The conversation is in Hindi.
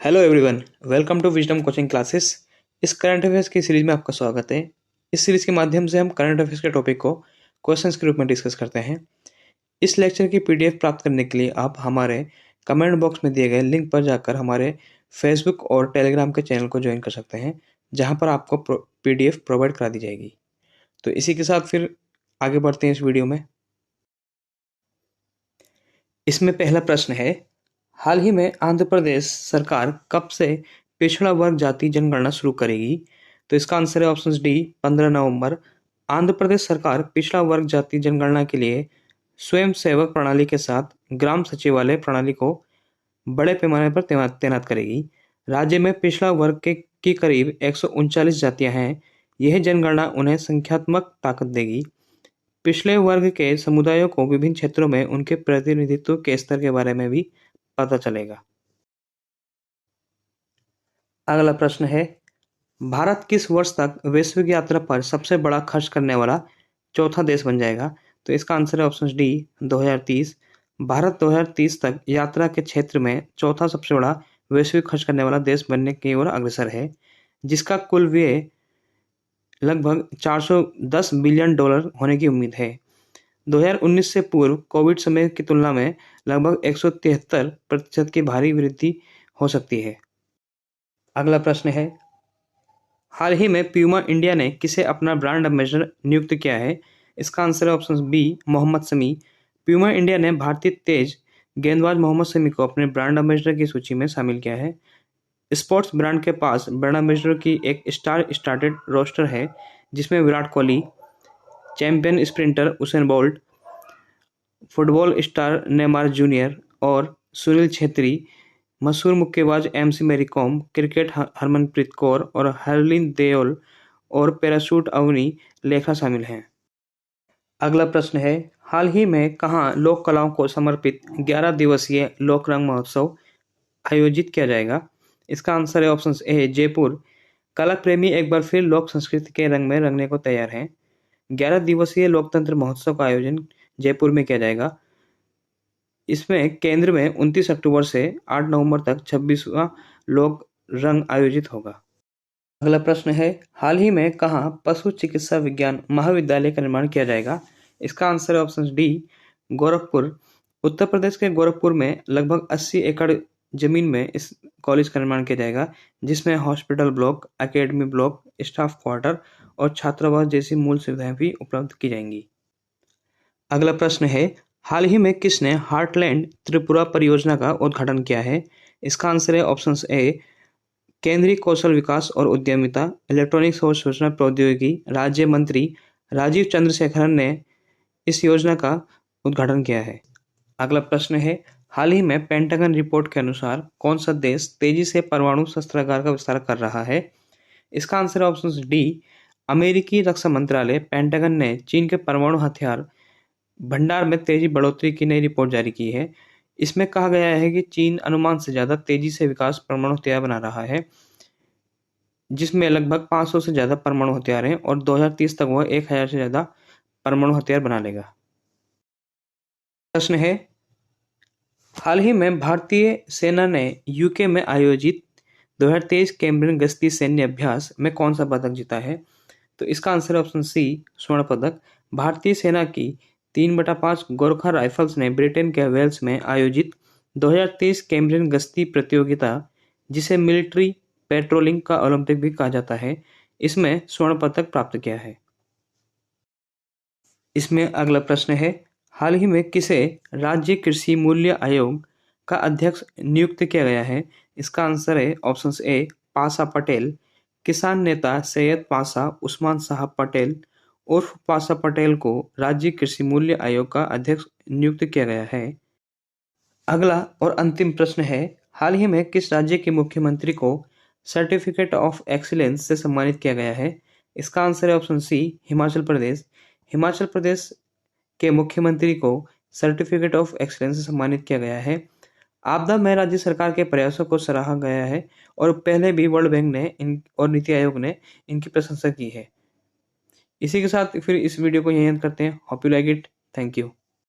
Hello everyone, welcome to wisdom coaching classes. इस करंट अफेयर्स की सीरीज में आपका स्वागत है। इस सीरीज के माध्यम से हम करंट अफेयर्स के टॉपिक को क्वेश्चंस के रूप में डिस्कस करते हैं। इस लेक्चर की पीडीएफ प्राप्त करने के लिए आप हमारे कमेंट बॉक्स में दिए गए लिंक पर जाकर हमारे फेसबुक और टेलीग्राम के चैनल को ज्वाइन कर सकते हैं, जहाँ पर आपको पीडीएफ प्रोवाइड करा दी जाएगी। तो इसी के साथ फिर आगे बढ़ते हैं इस वीडियो में। इसमें पहला प्रश्न है, हाल ही में आंध्र प्रदेश सरकार कब से पिछड़ा वर्ग जाति जनगणना शुरू करेगी? तो इसका आंसर है ऑप्शन डी, 15 नवंबर। आंध्र प्रदेश सरकार पिछड़ा वर्ग जाति जनगणना के लिए स्वयं सेवक प्रणाली के साथ ग्राम सचिवालय प्रणाली को बड़े पैमाने पर तैनात करेगी। राज्य में पिछड़ा वर्ग की करीब 139 जातियां हैं। यह जनगणना उन्हें संख्यात्मक ताकत देगी। पिछड़े वर्ग के समुदायों को विभिन्न क्षेत्रों में उनके प्रतिनिधित्व के स्तर के बारे में भी पता चलेगा। अगला प्रश्न है, भारत किस वर्ष तक वैश्विक यात्रा पर सबसे बड़ा खर्च करने वाला चौथा देश बन जाएगा? तो इसका आंसर है ऑप्शन डी, 2030। भारत 2030 तक यात्रा के क्षेत्र में चौथा सबसे बड़ा वैश्विक खर्च करने वाला देश बनने की ओर अग्रसर है, जिसका कुल व्यय लगभग 410 बिलियन डॉलर होने की उम्मीद है। 2019 से पूर्व कोविड समय की तुलना में लगभग 173% की भारी वृद्धि हो सकती है। अगला प्रश्न है, हाल ही में प्यूमा इंडिया ने किसे अपना ब्रांड एम्बेसडर नियुक्त किया है? इसका आंसर है option B, Mohammed Shami. Puma India ने भारतीय तेज गेंदबाज मोहम्मद शमी को अपने ब्रांड एम्बेसडर की सूची में शामिल किया है। स्पोर्ट्स ब्रांड के पास ब्रांड एम्बेसडर की एक स्टार स्टार्टेड रोस्टर है, जिसमें Virat Kohli, champion sprinter Usain Bolt, football star Neymar junior और सुनील छेत्री, मशहूर मुक्केबाज एमसी मैरी कॉम, क्रिकेट हरमनप्रीत कौर और हरलीन देओल और पैराशूट अवनी लेखा शामिल हैं। अगला प्रश्न है, हाल ही में कहाँ लोक कलाओं को समर्पित 11 दिवसीय लोक रंग महोत्सव आयोजित किया जाएगा? इसका आंसर है ऑप्शन ए, जयपुर। कला प्रेमी एक बार फिर लोक संस्कृति के रंग में रंगने को तैयार हैं। 11 दिवसीय लोकतंत्र महोत्सव का आयोजन जयपुर में किया जाएगा। इसमें केंद्र में 29 अक्टूबर से 8 नवंबर तक 26वां लोक रंग आयोजित होगा। अगला प्रश्न है, हाल ही में कहाँ पशु चिकित्सा विज्ञान महाविद्यालय का निर्माण किया जाएगा? इसका आंसर है ऑप्शन डी, गोरखपुर। उत्तर प्रदेश के गोरखपुर में लगभग 80 एकड़ जमीन में इस कॉलेज का निर्माण किया जाएगा, जिसमें hospital block, academy block, staff quarter और छात्रावास जैसी मूल सुविधाएं भी उपलब्ध की जाएंगी। अगला प्रश्न है, हाल ही में किसने हार्टलैंड त्रिपुरा परियोजना का उद्घाटन किया है? इसका आंसर है ऑप्शन ए, केंद्रीय कौशल विकास और उद्यमिता, इलेक्ट्रॉनिक्स और सूचना प्रौद्योगिकी राज्य मंत्री राजीव चंद्रशेखरन ने इस योजना का उद्घाटन किया है। अगला प्रश्न है, हाल ही में पेंटागन रिपोर्ट के अनुसार कौन सा देश तेजी से परमाणु शस्त्रागार का विस्तार कर रहा है? इसका आंसर है ऑप्शन डी, अमेरिकी रक्षा मंत्रालय पेंटागन ने चीन के परमाणु हथियार भंडार में तेजी बढ़ोतरी की नई रिपोर्ट जारी की है। इसमें कहा गया है कि चीन अनुमान से ज्यादा तेजी से विकास परमाणु हथियार बना रहा है, जिसमें लगभग 500 से ज्यादा परमाणु हथियार हैं और 2030 तक वह 1000 से ज्यादा परमाणु हथियार बना लेगा। प्रश्न है, हाल ही में भारतीय सेना ने यूके में आयोजित 2023 कैम्ब्रियन गश्ती सैन्य अभ्यास में कौन सा पदक जीता है? तो इसका आंसर ऑप्शन सी, स्वर्ण पदक। भारतीय सेना की 3/5 गोरखा राइफल्स ने ब्रिटेन के वेल्स में आयोजित 2023 कैम्ब्रियन गश्ती प्रतियोगिता, जिसे मिलिट्री पेट्रोलिंग का ओलंपिक भी कहा जाता है, इसमें स्वर्ण पदक प्राप्त किया है। इसमें अगला प्रश्न है, हाल ही में किसे राज्य कृषि मूल्य आयोग का अध्यक्ष नियुक्त किया गया है? इसका आंसर है ऑप्शन ए, पासा पटेल। किसान नेता सैयद पासा उस्मान साहब पटेल उर्फ पासा पटेल को राज्य कृषि मूल्य आयोग का अध्यक्ष नियुक्त किया गया है। अगला और अंतिम प्रश्न है, हाल ही में किस राज्य के मुख्यमंत्री को सर्टिफिकेट ऑफ एक्सीलेंस से सम्मानित किया गया है? इसका आंसर है ऑप्शन सी, हिमाचल प्रदेश। हिमाचल प्रदेश के मुख्यमंत्री को सर्टिफिकेट ऑफ एक्सीलेंस से सम्मानित किया गया है। आपदा में राज्य सरकार के प्रयासों को सराहा गया है और पहले भी वर्ल्ड बैंक ने और नीति आयोग ने इनकी प्रशंसा की है। इसी के साथ फिर इस वीडियो को यहीं अंत करते हैं। Hope you like it. Thank you.